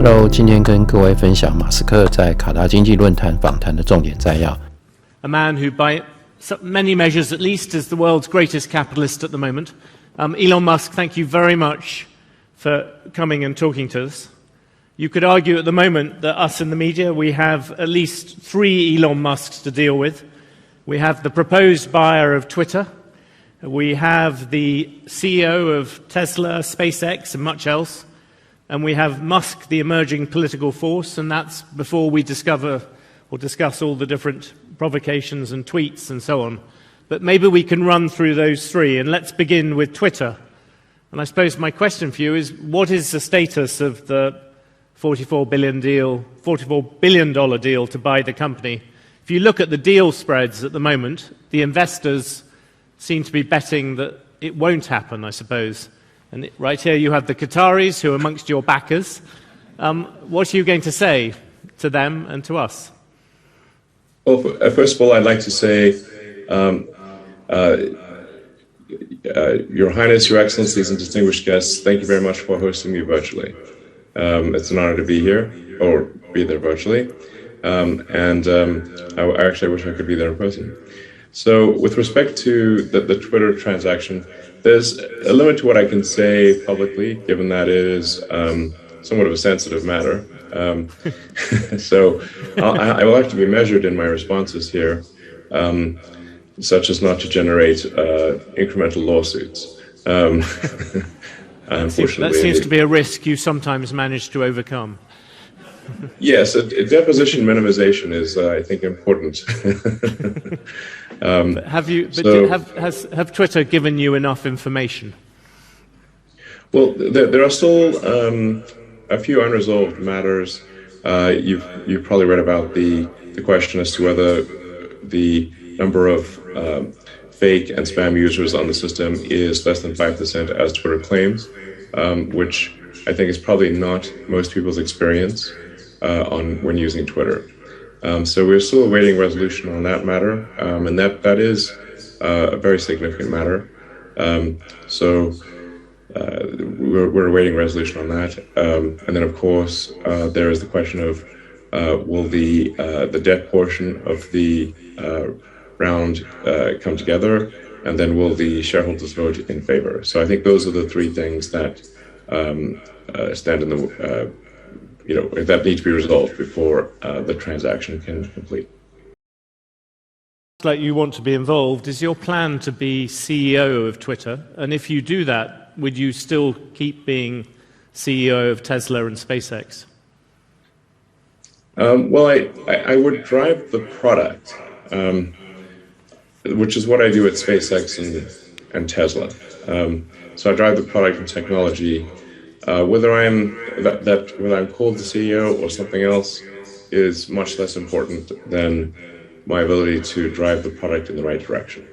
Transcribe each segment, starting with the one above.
Hello， 今天跟各位分享马斯克在卡达经济论坛访谈的重点摘要。A man who, by many measures at least, is the world's greatest capitalist at the moment. Elon Musk, thank you very much for coming and talking to us. You could argue at the moment that us in the media, we have at least 3 Elon Musks to deal with. We have the proposed buyer of Twitter. We have the CEO of Tesla, SpaceX, and much else. And we have Musk, the emerging political force, and that's before we discover or discuss all the different provocations and tweets and so on. But maybe we can run through those 3, and let's begin with Twitter. And I suppose my question for you is, what is the status of the $44 billion deal to buy the company? If you look at the deal spreads at the moment, the investors seem to be betting that it won't happen, I suppose. And right here you have the Qataris, who are amongst your backers. What are you going to say to them and to us? Well, first of all, I'd like to say, Your Highness, Your Excellencies, and distinguished guests, thank you very much for hosting me virtually. It's an honor to be here, or be there virtually. I actually wish I could be there in person. So with respect to the Twitter transaction, there's a limit to what I can say publicly, given that it is somewhat of a sensitive matter. So I will have to be measured in my responses here, such as not to generate incremental lawsuits. Unfortunately, that seems to be a risk you sometimes manage to overcome. Yes, a deposition minimization is, I think, important. Have Twitter given you enough information? Well, there are still a few unresolved matters. You've probably read about the question as to whether the number of fake and spam users on the system is less than 5%, as Twitter claims, which I think is probably not most people's experience when using Twitter. So we're still awaiting resolution on that matter, and that is a very significant matter. So we're awaiting resolution on that. And then, of course, there is the question of will the debt portion of the round come together, and then will the shareholders vote in favor? So I think those are the 3 things that stand in the that need to be resolved before the transaction can complete. Like you want to be involved, is your plan to be CEO of Twitter? And if you do that, would you still keep being CEO of Tesla and SpaceX? Well, I would drive the product, which is what I do at SpaceX and Tesla. So I drive the product and technology. Whether I'm called the CEO or something else is much less important than my ability to drive the product in the right direction.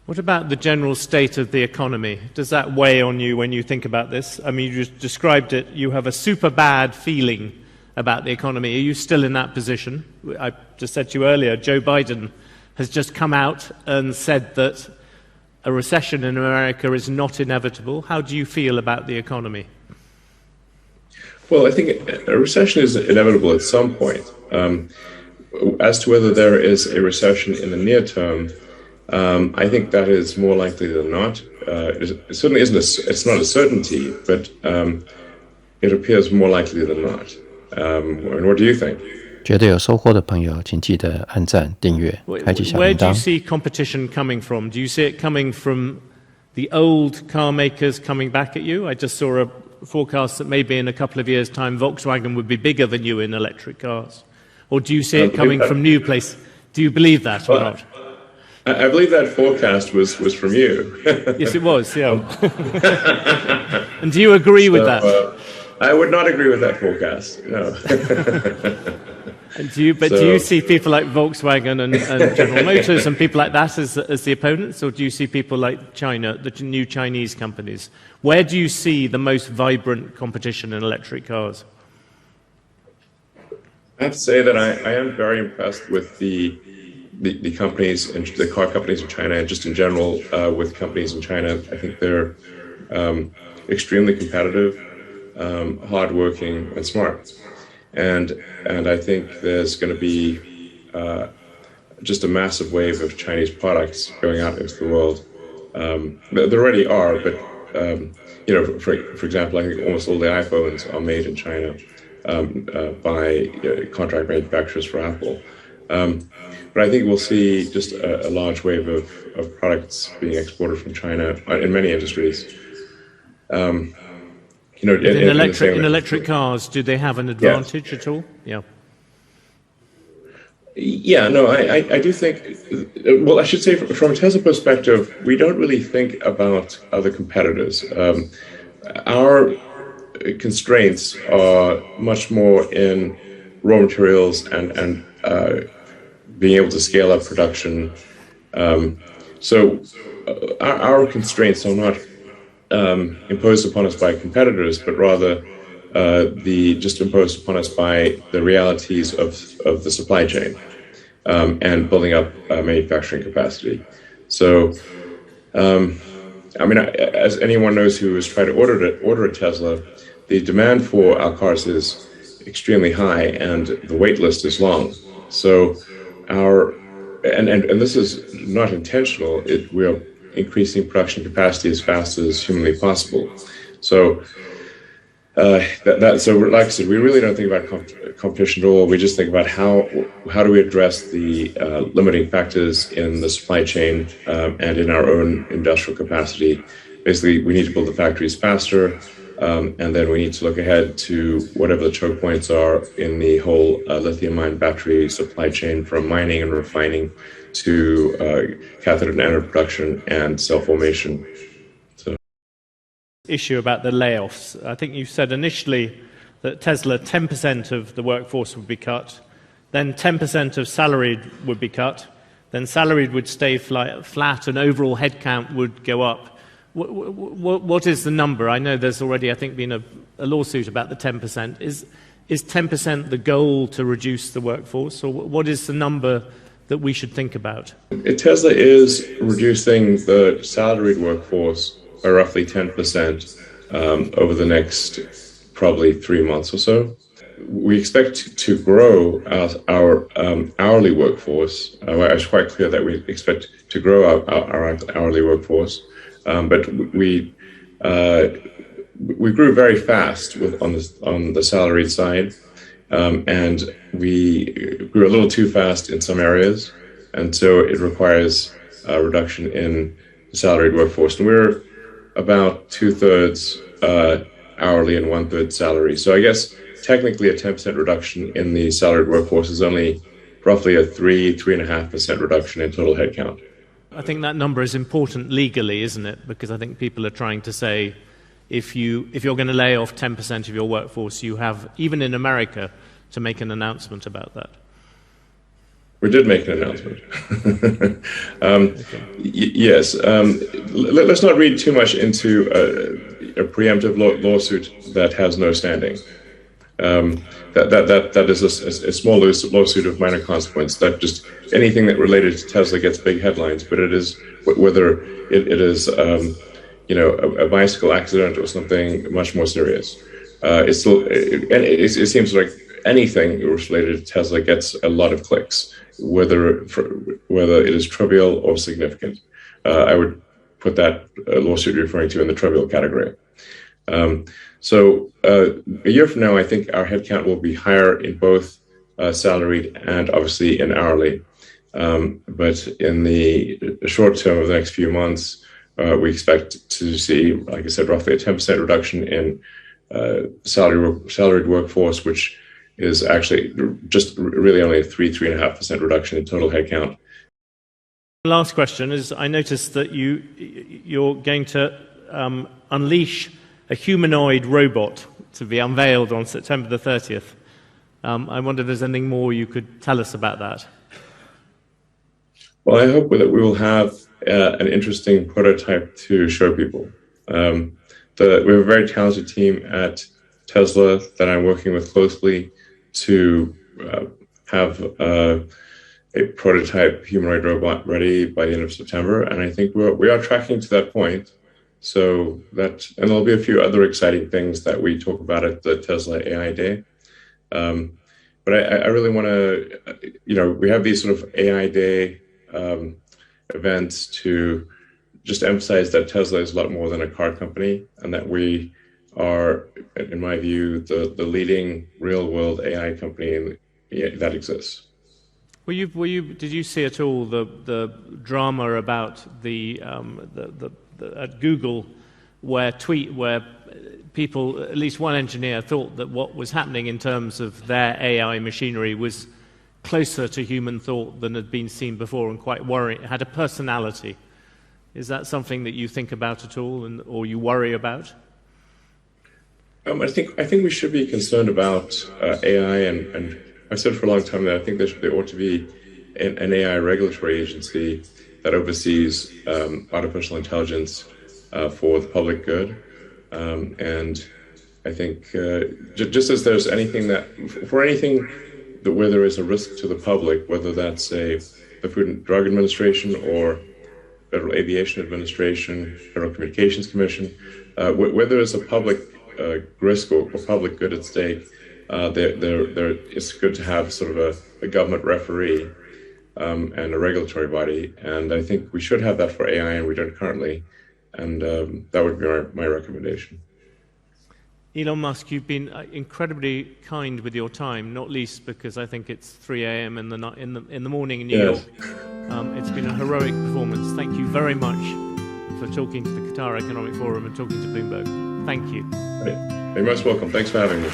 What about the general state of the economy? Does that weigh on you when you think about this? I mean, you just described it. You have a super bad feeling about the economy. Are you still in that position? I just said to you earlier, Joe Biden has just come out and said that a recession in America is not inevitable. How do you feel about the economy? Well, I think a recession is inevitable at some point. As to whether there is a recession in the near term, I think that is more likely than not. It certainly isn't. It's not a certainty, but it appears more likely than not. And what do you think? 觉得有收获的朋友，请记得按赞、订阅、开启小铃铛。 Where do you see competition coming from? Do you see it coming from the old car makers coming back at you? I just saw a forecast that maybe in a couple of years' time, Volkswagen would be bigger than you in electric cars. Or do you see it coming from new places? Do you believe that or not? I believe that forecast was from you. Yes, it was, yeah. And do you agree with that? I would not agree with that forecast, no. Do you see people like Volkswagen and General Motors and people like that as the opponents, or do you see people like China, the new Chinese companies? Where do you see the most vibrant competition in electric cars? I have to say that I am very impressed with the companies, the car companies in China, and just in general with companies in China. I think they're extremely competitive. hardworking, and smart. And I think there's going to be just a massive wave of Chinese products going out into the world. There already are, but for example, I think almost all the iPhones are made in China by contract manufacturers for Apple. But I think we'll see just a large wave of products being exported from China in many industries. In electric cars, do they have an advantage at all? Yeah. Yeah, no, I do think, well, I should say from a Tesla perspective, we don't really think about other competitors. Our constraints are much more in raw materials and being able to scale up production. So our constraints are not imposed upon us by competitors, but rather just imposed upon us by the realities of the supply chain and building up manufacturing capacity. So, I mean, as anyone knows who has tried to order a Tesla, the demand for our cars is extremely high and the wait list is long. So and this is not intentional. We are increasing production capacity as fast as humanly possible. So so like I said, we really don't think about competition at all. We just think about how do we address the limiting factors in the supply chain and in our own industrial capacity. Basically, we need to build the factories faster, and then we need to look ahead to whatever the choke points are in the whole lithium-ion battery supply chain, from mining and refining to cathode and anode production and cell formation. Issue about the layoffs. I think you said initially that Tesla 10% of the workforce would be cut, then 10% of salaried would be cut, then salaried would stay flat and overall headcount would go up. What is the number? I know there's already, I think, been a lawsuit about the 10%. Is 10% the goal to reduce the workforce, or what is the number that we should think about? Tesla is reducing the salaried workforce by roughly 10% over the next probably 3 months or so. We expect to grow our hourly workforce. I was quite clear that we expect to grow our hourly workforce, but we grew very fast on the salaried side, and we grew a little too fast in some areas, and so it requires a reduction in the salaried workforce. And we're about 2/3 hourly and 1/3 salary. So I guess technically a 10% reduction in the salaried workforce is only roughly a 3.5% reduction in total headcount. I think that number is important legally, isn't it? Because I think people are trying to say if you're going to lay off 10% of your workforce, you have, even in America, to make an announcement about that. We did make an announcement. Yes. Let's not read too much into a preemptive lawsuit that has no standing. That is a small lawsuit of minor consequence. That just anything that related to Tesla gets big headlines, but it is whether it is a bicycle accident or something much more serious. It seems like anything related to Tesla gets a lot of clicks, whether it is trivial or significant. I would put that lawsuit you're referring to in the trivial category. So a year from now, I think our headcount will be higher in both salaried and obviously in hourly. But in the short term of the next few months, we expect to see, like I said, roughly a 10% reduction in salaried workforce, which is actually just really only a 3.5% reduction in total headcount. The last question is, I noticed that you're going to unleash a humanoid robot to be unveiled on September the 30th. I wonder if there's anything more you could tell us about that. Well, I hope that we will have an interesting prototype to show people. We have a very talented team at Tesla that I'm working with closely to have a prototype humanoid robot ready by the end of September, and I think we are tracking to that point. So that, and there'll be a few other exciting things that we talk about at the Tesla AI Day. But I really want to, we have these sort of AI Day events to just emphasize that Tesla is a lot more than a car company, and that we are, in my view, the leading real-world AI company that exists. Did you see at all the drama about the at Google, where people, at least one engineer, thought that what was happening in terms of their AI machinery was closer to human thought than had been seen before, and quite worrying, had a personality. Is that something that you think about at all, or you worry about? I think we should be concerned about AI, and I've said for a long time that I think there ought to be an AI regulatory agency that oversees artificial intelligence for the public good. And I think just as there's anything where there is a risk to the public, whether that's the Food and Drug Administration or Federal Aviation Administration, Federal Communications Commission, where there is a public risk or public good at stake, it's good to have sort of a government referee and a regulatory body. And I think we should have that for AI, and we don't currently. And that would be my recommendation. Elon Musk, you've been incredibly kind with your time, not least because I think it's 3 a.m. in the morning in New York. It's been a heroic performance. Thank you very much for talking to the Qatar Economic Forum and talking to Bloomberg. Thank you. You're most welcome. Thanks for having me.